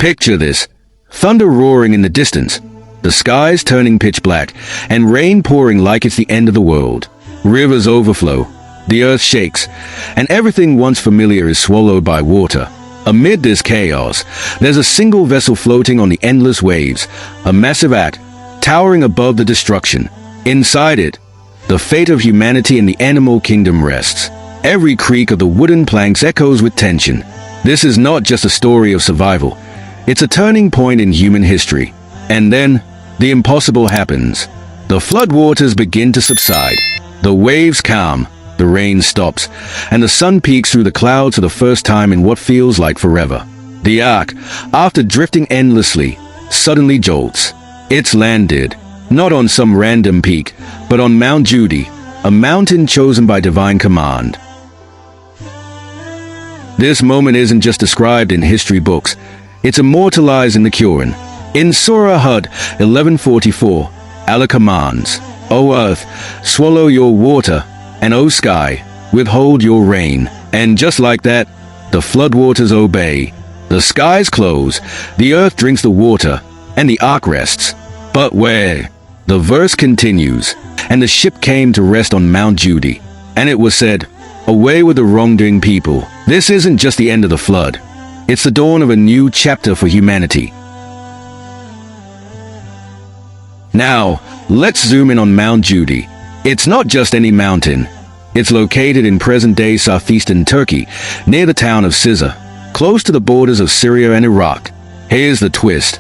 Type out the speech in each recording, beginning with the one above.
Picture this: thunder roaring in the distance, the skies turning pitch black, and rain pouring like it's the end of the world. Rivers overflow, the earth shakes, and everything once familiar is swallowed by water. Amid this chaos, there's a single vessel floating on the endless waves, a massive ark, towering above the destruction. Inside it, the fate of humanity and the animal kingdom rests. Every creak of the wooden planks echoes with tension. This is not just a story of survival. It's a turning point in human history. And then, the impossible happens. The floodwaters begin to subside. The waves calm, the rain stops, and the sun peeks through the clouds for the first time in what feels like forever. The ark, after drifting endlessly, suddenly jolts. It's landed, not on some random peak, but on Mount Judi, a mountain chosen by divine command. This moment isn't just described in history books, it's immortalized in the Qur'an. In Surah Hud 1144, Allah commands, "O earth, swallow your water, and O sky, withhold your rain." And just like that, the floodwaters obey. The skies close, the earth drinks the water, and the ark rests. But where? The verse continues, "And the ship came to rest on Mount Judi, and it was said, away with the wrongdoing people." This isn't just the end of the flood. It's the dawn of a new chapter for humanity. Now, let's zoom in on Mount Judi. It's not just any mountain. It's located in present-day southeastern Turkey, near the town of Siza, close to the borders of Syria and Iraq. Here's the twist.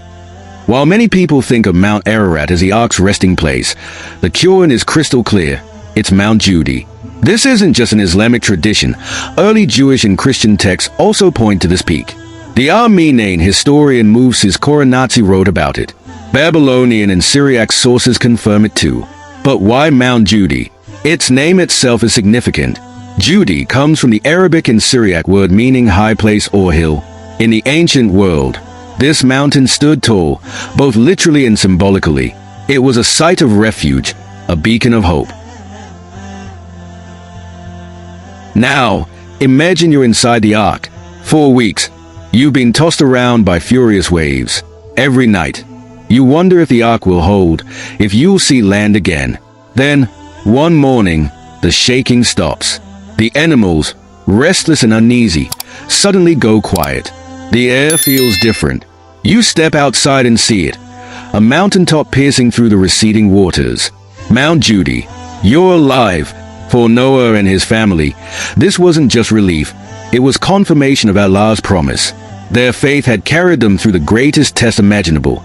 While many people think of Mount Ararat as the ark's resting place, the Qur'an is crystal clear. It's Mount Judi. This isn't just an Islamic tradition. Early Jewish and Christian texts also point to this peak. The Armenian historian Mufsis Qur'anic wrote about it. Babylonian and Syriac sources confirm it too. But why Mount Judi? Its name itself is significant. Judi comes from the Arabic and Syriac word meaning high place or hill. In the ancient world, this mountain stood tall, both literally and symbolically. It was a site of refuge, a beacon of hope. Now, imagine you're inside the ark. For weeks, you've been tossed around by furious waves. Every night, you wonder if the ark will hold, if you'll see land again. Then, one morning, the shaking stops. The animals, restless and uneasy, suddenly go quiet. The air feels different. You step outside and see it, a mountaintop piercing through the receding waters. Mount Judi, you're alive. For Noah and his family, this wasn't just relief, it was confirmation of Allah's promise. Their faith had carried them through the greatest test imaginable.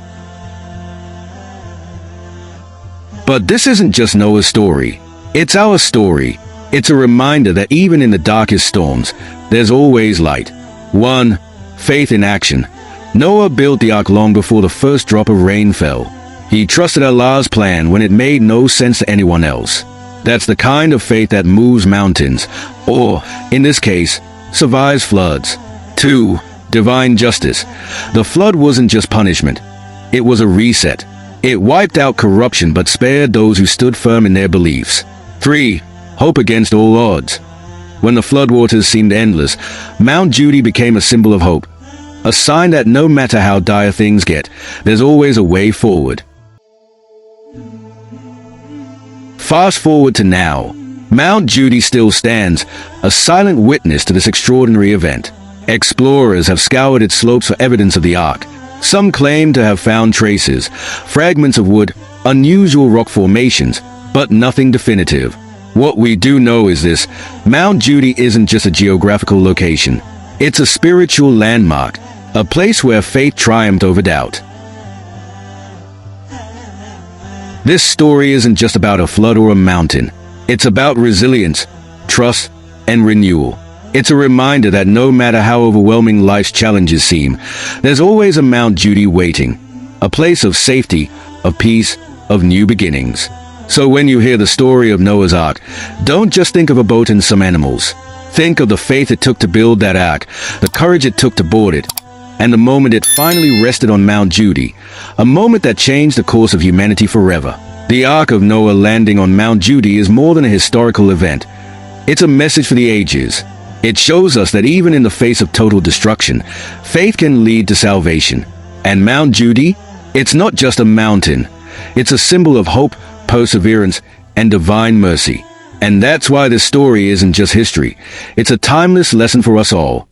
But this isn't just Noah's story. It's our story. It's a reminder that even in the darkest storms, there's always light. 1. Faith in action. Noah built the ark long before the first drop of rain fell. He trusted Allah's plan when it made no sense to anyone else. That's the kind of faith that moves mountains, or, in this case, survives floods. 2. Divine justice. The flood wasn't just punishment. It was a reset. It wiped out corruption but spared those who stood firm in their beliefs. 3. Hope against all odds. When the floodwaters seemed endless, Mount Judi became a symbol of hope. A sign that no matter how dire things get, there's always a way forward. Fast forward to now. Mount Judi still stands, a silent witness to this extraordinary event. Explorers have scoured its slopes for evidence of the ark. Some claim to have found traces, fragments of wood, unusual rock formations, but nothing definitive. What we do know is this: Mount Judi isn't just a geographical location. It's a spiritual landmark, a place where faith triumphed over doubt. This story isn't just about a flood or a mountain. It's about resilience, trust, and renewal. It's a reminder that no matter how overwhelming life's challenges seem, there's always a Mount Judi waiting, a place of safety, of peace, of new beginnings. So when you hear the story of Noah's Ark, don't just think of a boat and some animals. Think of the faith it took to build that ark, the courage it took to board it, and the moment it finally rested on Mount Judi, a moment that changed the course of humanity forever. The Ark of Noah landing on Mount Judi is more than a historical event. It's a message for the ages. It shows us that even in the face of total destruction, faith can lead to salvation. And Mount Judi? It's not just a mountain. It's a symbol of hope, perseverance, and divine mercy. And that's why this story isn't just history. It's a timeless lesson for us all.